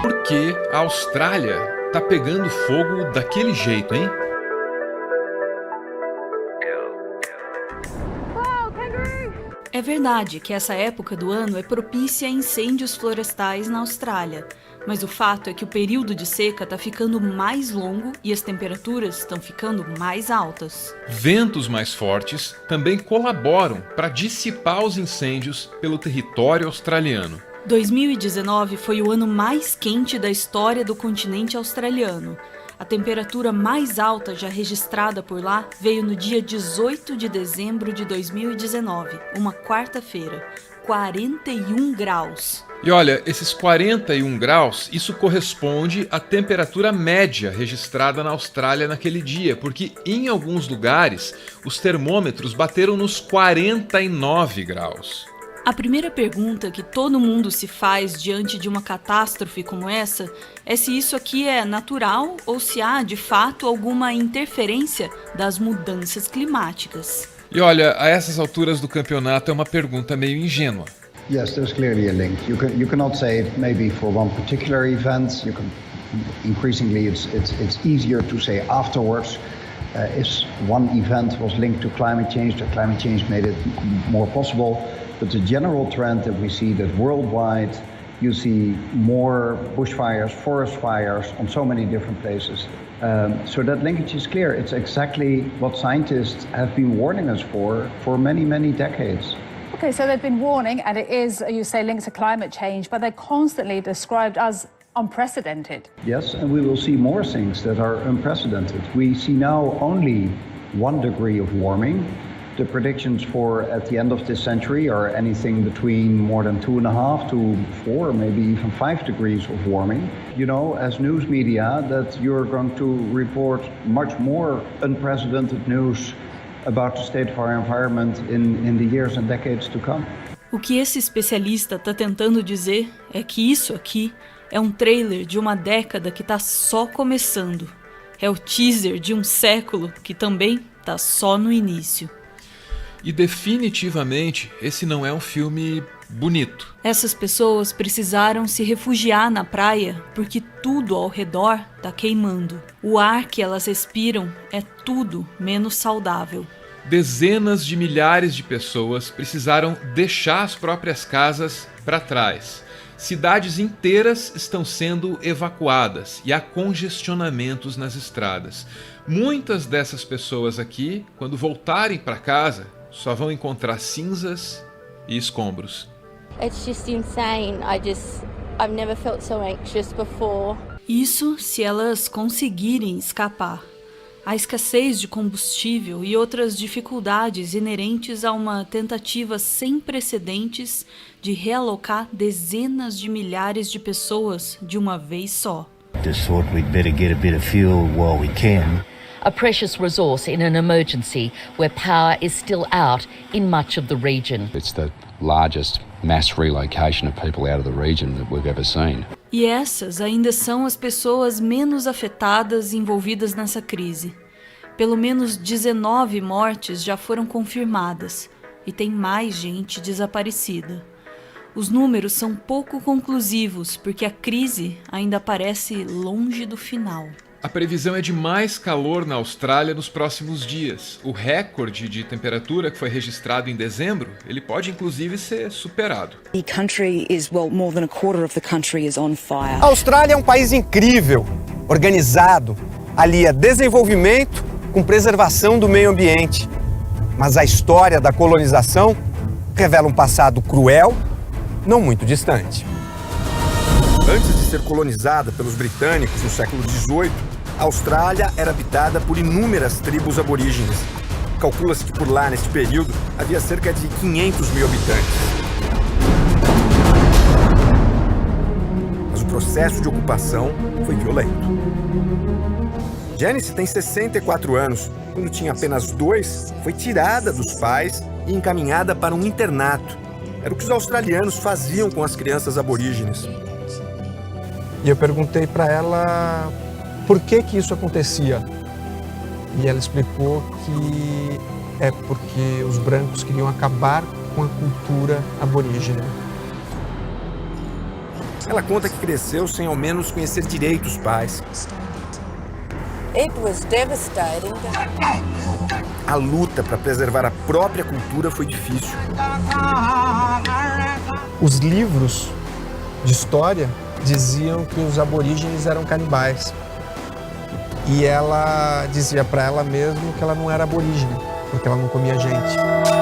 Por que a Austrália tá pegando fogo daquele jeito, hein? É verdade que essa época do ano é propícia a incêndios florestais na Austrália, mas o fato é que o período de seca está ficando mais longo e as temperaturas estão ficando mais altas. Ventos mais fortes também colaboram para dissipar os incêndios pelo território australiano. 2019 foi o ano mais quente da história do continente australiano. A temperatura mais alta já registrada por lá veio no dia 18 de dezembro de 2019, uma quarta-feira, 41 graus. E olha, esses 41 graus, isso corresponde à temperatura média registrada na Austrália naquele dia, porque em alguns lugares os termômetros bateram nos 49 graus. A primeira pergunta que todo mundo se faz diante de uma catástrofe como essa é se isso aqui é natural ou se há, de fato, alguma interferência das mudanças climáticas. E olha, a essas alturas do campeonato é uma pergunta meio ingênua. Yes, there's clearly a link. You cannot say it maybe for one particular event. Increasingly, it's easier to say afterwards. If one event was linked to climate change, the climate change made it more possible. But the general trend that we see that worldwide, you see more bushfires, forest fires on so many different places. So that linkage is clear. It's exactly what scientists have been warning us for many, many decades. Okay, so they've been warning, and it is, you say, linked to climate change, but they're constantly described as unprecedented. Yes, and we will see more things that are unprecedented. We see now only 1 degree of warming. The predictions for at the end of this century are anything between more than 2.5 to 4, maybe even 5 degrees of warming. You know, as news media, that you're going to report much more unprecedented news about the state of our environment in the years and decades to come. O que esse especialista está tentando dizer é que isso aqui é um trailer de uma década que está só começando. É o teaser de um século que também está só no início. E definitivamente esse não é um filme bonito. Essas pessoas precisaram se refugiar na praia porque tudo ao redor está queimando. O ar que elas respiram é tudo menos saudável. Dezenas de milhares de pessoas precisaram deixar as próprias casas para trás. Cidades inteiras estão sendo evacuadas e há congestionamentos nas estradas. Muitas dessas pessoas aqui, quando voltarem para casa, só vão encontrar cinzas e escombros. It's just insane. I've never felt so anxious before. Isso se elas conseguirem escapar. A escassez de combustível e outras dificuldades inerentes a uma tentativa sem precedentes de realocar dezenas de milhares de pessoas de uma vez só. Just thought we'd better get a bit of fuel while we can. A precious resource in an emergency where power is still out in much of the region. It's the largest mass relocation of people out of the region that we've ever seen. E essas ainda são as pessoas menos afetadas envolvidas nessa crise. Pelo menos 19 mortes já foram confirmadas e tem mais gente desaparecida. Os números são pouco conclusivos porque a crise ainda parece longe do final. A previsão é de mais calor na Austrália nos próximos dias. O recorde de temperatura que foi registrado em dezembro, ele pode inclusive ser superado. The country is, more than a quarter of the country is on fire. A Austrália é um país incrível, organizado, alia desenvolvimento com preservação do meio ambiente. Mas a história da colonização revela um passado cruel, não muito distante. Antes de ser colonizada pelos britânicos no século XVIII, a Austrália era habitada por inúmeras tribos aborígenes. Calcula-se que por lá, neste período, havia cerca de 500 mil habitantes. Mas o processo de ocupação foi violento. Janice tem 64 anos. Quando tinha apenas 2, foi tirada dos pais e encaminhada para um internato. Era o que os australianos faziam com as crianças aborígenes. E eu perguntei para ela por que isso acontecia. E ela explicou que é porque os brancos queriam acabar com a cultura aborígene. Ela conta que cresceu sem ao menos conhecer direito os pais. It was devastating. A luta para preservar a própria cultura foi difícil. Os livros de história diziam que os aborígenes eram canibais. E ela dizia para ela mesma que ela não era aborígene, porque ela não comia gente.